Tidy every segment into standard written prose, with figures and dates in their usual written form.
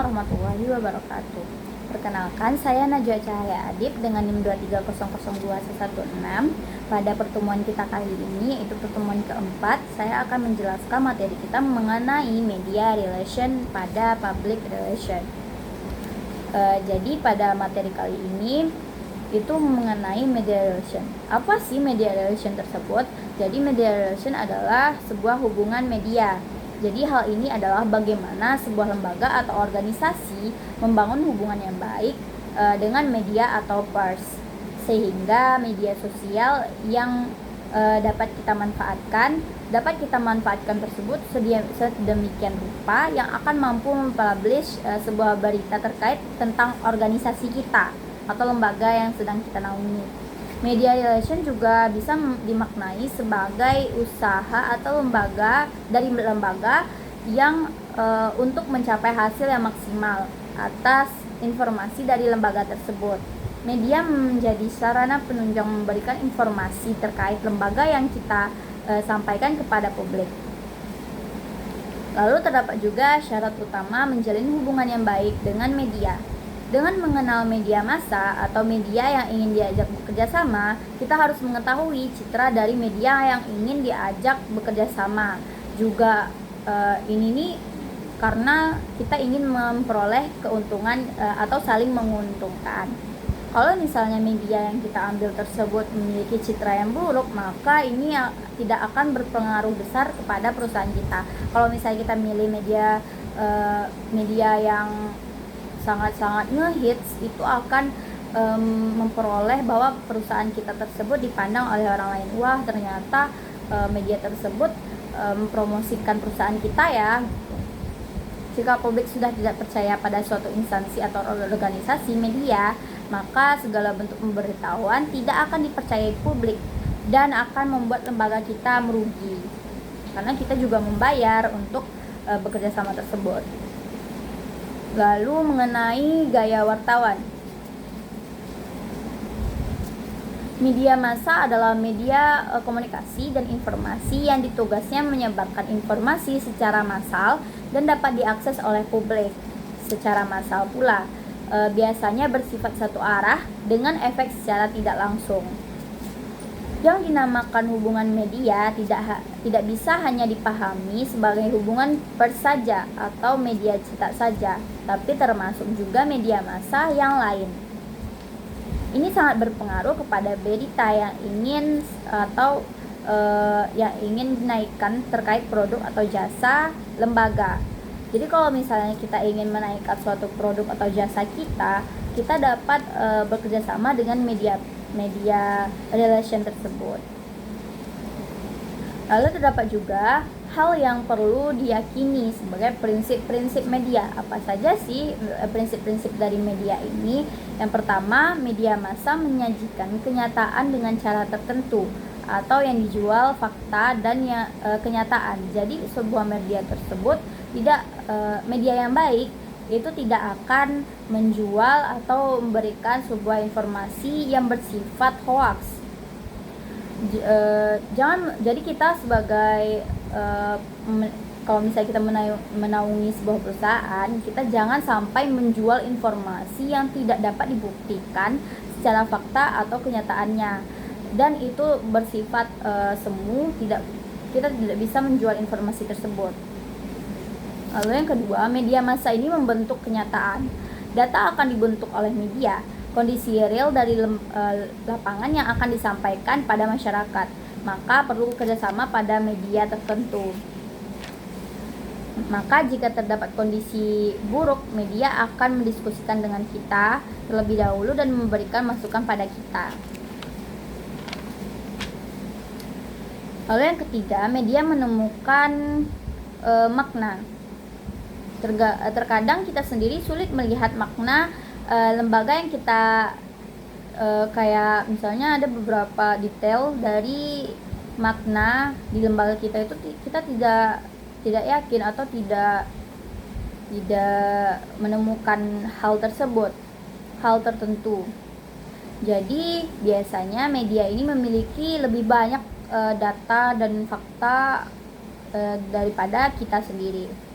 warahmatullahi wabarakatuh. Perkenalkan, saya Najwa Cahaya Adib dengan NIM 2300216. Pada pertemuan kita kali ini, yaitu pertemuan keempat, saya akan menjelaskan materi kita mengenai media relation pada public relation. Jadi pada materi kali ini itu mengenai media relation. Apa sih media relation tersebut? Jadi media relation adalah sebuah hubungan media. Jadi hal ini adalah bagaimana sebuah lembaga atau organisasi membangun hubungan yang baik dengan media atau pers, sehingga media sosial yang dapat kita manfaatkan tersebut sedemikian rupa yang akan mampu mempublish sebuah berita terkait tentang organisasi kita atau lembaga yang sedang kita naungi. Media relation juga bisa dimaknai sebagai usaha atau lembaga yang untuk mencapai hasil yang maksimal atas informasi dari lembaga tersebut. Media menjadi sarana penunjang memberikan informasi terkait lembaga yang kita sampaikan kepada publik. Lalu terdapat juga syarat utama menjalin hubungan yang baik dengan media. Dengan mengenal media massa atau media yang ingin diajak bekerja sama, kita harus mengetahui citra dari media yang ingin diajak bekerja sama. Juga ini nih karena kita ingin memperoleh keuntungan atau saling menguntungkan. Kalau misalnya media yang kita ambil tersebut memiliki citra yang buruk, maka ini tidak akan berpengaruh besar kepada perusahaan kita. Kalau misalnya kita milih media yang sangat-sangat ngehits, itu akan memperoleh bahwa perusahaan kita tersebut dipandang oleh orang lain. Wah, ternyata media tersebut mempromosikan perusahaan kita ya. Jika publik sudah tidak percaya pada suatu instansi atau organisasi media, maka segala bentuk pemberitahuan tidak akan dipercayai publik dan akan membuat lembaga kita merugi, karena kita juga membayar untuk bekerja sama tersebut. Lalu mengenai gaya wartawan. Media massa adalah media komunikasi dan informasi yang ditugasnya menyebarkan informasi secara massal dan dapat diakses oleh publik secara massal pula. Biasanya bersifat satu arah dengan efek secara tidak langsung. Yang dinamakan hubungan media tidak bisa hanya dipahami sebagai hubungan pers saja atau media cetak saja, tapi termasuk juga media massa yang lain. Ini sangat berpengaruh kepada berita yang ingin dinaikkan terkait produk atau jasa lembaga. Jadi kalau misalnya kita ingin menaikkan suatu produk atau jasa kita dapat bekerja sama dengan media relation tersebut. Lalu terdapat juga hal yang perlu diyakini sebagai prinsip-prinsip media. Apa saja sih prinsip-prinsip dari media ini? Yang pertama, media massa menyajikan kenyataan dengan cara tertentu atau yang dijual fakta dan kenyataan. Jadi sebuah media tersebut media yang baik itu tidak akan menjual atau memberikan sebuah informasi yang bersifat hoax. Jadi kita sebagai kalau misalnya kita menaungi sebuah perusahaan, kita jangan sampai menjual informasi yang tidak dapat dibuktikan secara fakta atau kenyataannya, dan itu bersifat semu. Kita tidak bisa menjual informasi tersebut. Lalu yang kedua, media massa ini membentuk kenyataan. Data akan dibentuk oleh media, kondisi real dari lapangan yang akan disampaikan pada masyarakat. Maka perlu kerjasama pada media tertentu. Maka jika terdapat kondisi buruk, media akan mendiskusikan dengan kita terlebih dahulu dan memberikan masukan pada kita. Lalu yang ketiga, media menemukan makna. Terkadang kita sendiri sulit melihat makna lembaga yang kita kayak misalnya ada beberapa detail dari makna di lembaga kita itu kita tidak yakin atau tidak menemukan hal tertentu. Jadi biasanya media ini memiliki lebih banyak data dan fakta daripada kita sendiri.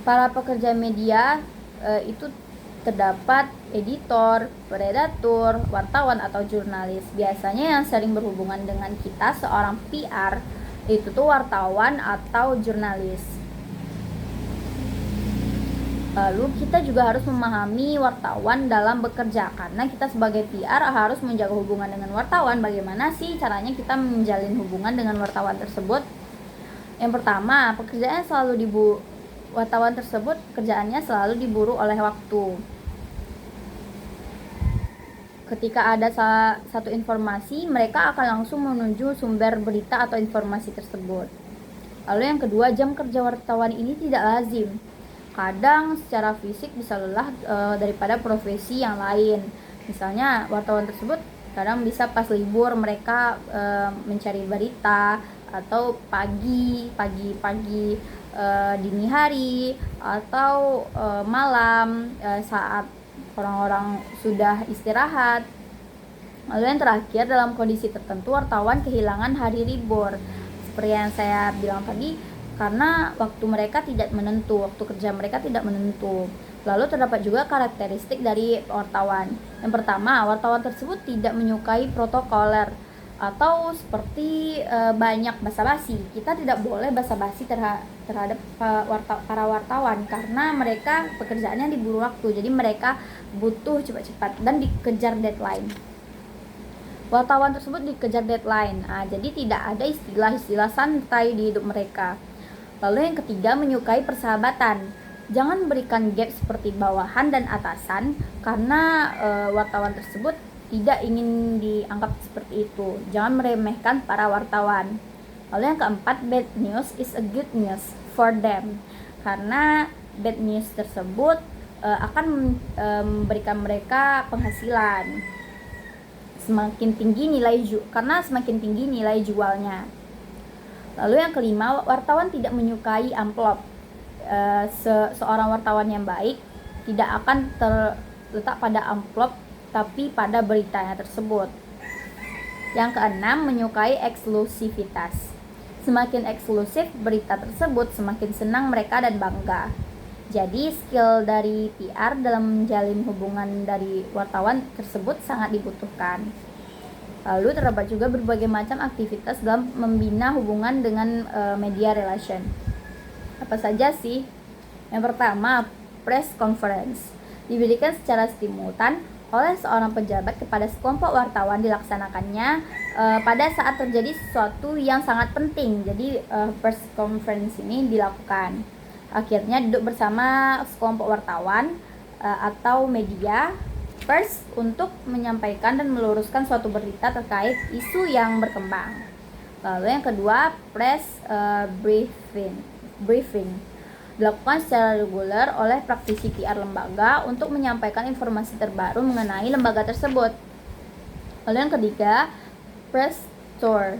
Para pekerja media itu terdapat editor, redaktur, wartawan atau jurnalis. Biasanya yang sering berhubungan dengan kita seorang PR itu tuh wartawan atau jurnalis. Lalu kita juga harus memahami wartawan dalam bekerja, karena kita sebagai PR harus menjaga hubungan dengan wartawan. Bagaimana sih caranya kita menjalin hubungan dengan wartawan tersebut? Yang pertama, wartawan tersebut kerjaannya selalu diburu oleh waktu. Ketika ada satu informasi, mereka akan langsung menuju sumber berita atau informasi tersebut. Lalu yang kedua, jam kerja wartawan ini tidak lazim. Kadang secara fisik bisa lelah daripada profesi yang lain. Misalnya wartawan tersebut kadang bisa pas libur mereka mencari berita, atau pagi dini hari, atau malam saat orang-orang sudah istirahat. Lalu yang terakhir, dalam kondisi tertentu wartawan kehilangan hari libur. Seperti yang saya bilang tadi, karena waktu kerja mereka tidak menentu. Lalu terdapat juga karakteristik dari wartawan. Yang pertama, wartawan tersebut tidak menyukai protokoler atau seperti banyak basa-basi. Kita tidak boleh basa-basi terhadap para wartawan, karena mereka pekerjaannya diburu waktu. Jadi mereka butuh cepat-cepat dan dikejar deadline. Wartawan tersebut dikejar deadline. Jadi tidak ada istilah-istilah santai di hidup mereka. Lalu yang ketiga, menyukai persahabatan. Jangan berikan gap seperti bawahan dan atasan, karena wartawan tersebut tidak ingin dianggap seperti itu. Jangan meremehkan para wartawan. Lalu yang keempat, bad news is a good news for them, karena bad news tersebut akan memberikan mereka penghasilan. Karena semakin tinggi nilai jualnya. Lalu yang kelima, wartawan tidak menyukai amplop. Seorang wartawan yang baik tidak akan terletak pada amplop, tapi pada beritanya tersebut. Yang keenam, menyukai eksklusivitas. Semakin eksklusif berita tersebut, semakin senang mereka dan bangga. Jadi skill dari PR dalam menjalin hubungan dari wartawan tersebut sangat dibutuhkan. Lalu terdapat juga berbagai macam aktivitas dalam membina hubungan dengan media relation. Apa saja sih? Yang pertama, press conference. Diberikan secara simultan oleh seorang pejabat kepada sekelompok wartawan, dilaksanakannya pada saat terjadi sesuatu yang sangat penting. Jadi press conference ini dilakukan. Akhirnya duduk bersama sekelompok wartawan atau media first untuk menyampaikan dan meluruskan suatu berita terkait isu yang berkembang. Lalu yang kedua, press briefing dilakukan secara reguler oleh praktisi PR lembaga untuk menyampaikan informasi terbaru mengenai lembaga tersebut. Lalu yang ketiga, press tour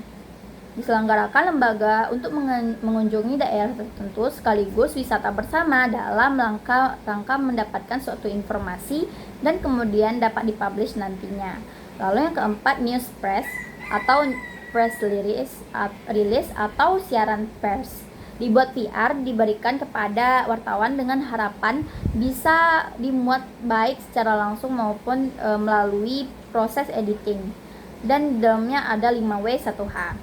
diselenggarakan lembaga untuk mengunjungi daerah tertentu sekaligus wisata bersama dalam rangka mendapatkan suatu informasi dan kemudian dapat dipublish nantinya. Lalu yang keempat, news press atau press release atau siaran pers. Dibuat PR diberikan kepada wartawan dengan harapan bisa dimuat baik secara langsung maupun melalui proses editing. Dan di dalamnya ada 5W 1H.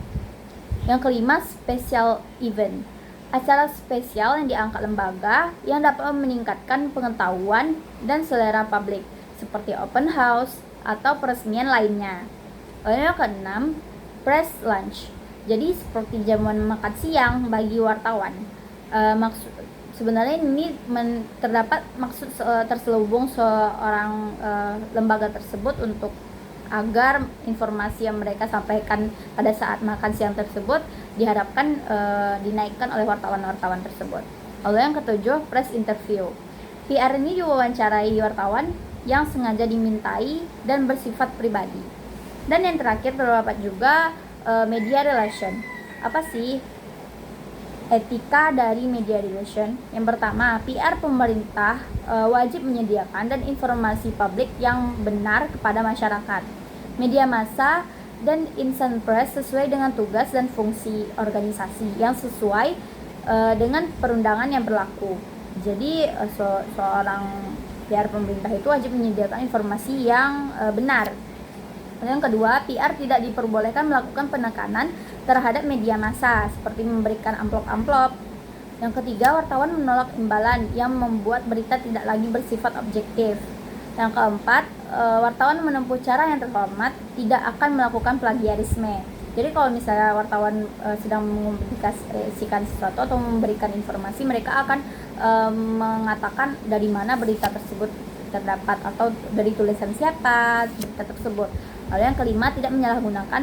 Yang kelima, special event. Acara spesial yang diangkat lembaga yang dapat meningkatkan pengetahuan dan selera publik, seperti open house atau peresmian lainnya. Lalu yang keenam, press lunch. Jadi seperti jamuan makan siang bagi wartawan. Sebenarnya ini terdapat maksud terselubung seorang lembaga tersebut untuk agar informasi yang mereka sampaikan pada saat makan siang tersebut diharapkan dinaikkan oleh wartawan-wartawan tersebut. Lalu yang ketujuh, press interview. PR ini diwawancarai wartawan yang sengaja dimintai dan bersifat pribadi. Dan yang terakhir, terdapat juga media relation. Apa sih etika dari media relation? Yang pertama, PR pemerintah wajib menyediakan dan informasi publik yang benar kepada masyarakat. Media massa dan instant press sesuai dengan tugas dan fungsi organisasi yang sesuai dengan perundangan yang berlaku. Jadi seorang PR pemerintah itu wajib menyediakan informasi yang benar. Yang kedua, PR tidak diperbolehkan melakukan penekanan terhadap media massa seperti memberikan amplop-amplop. Yang ketiga, wartawan menolak imbalan yang membuat berita tidak lagi bersifat objektif. Yang keempat, wartawan menempuh cara yang terhormat, tidak akan melakukan plagiarisme. Jadi kalau misalnya wartawan sedang mempublikasikan sesuatu atau memberikan informasi, mereka akan mengatakan dari mana berita tersebut terdapat atau dari tulisan siapa berita tersebut. Lalu yang kelima, tidak menyalahgunakan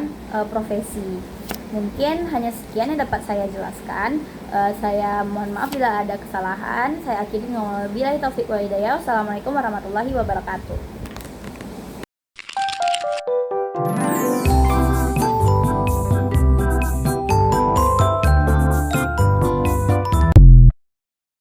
profesi. Mungkin hanya sekian yang dapat saya jelaskan. Saya mohon maaf bila ada kesalahan. Saya akhiri, wabillahi taufiq wal hidayah. Wassalamualaikum warahmatullahi wabarakatuh.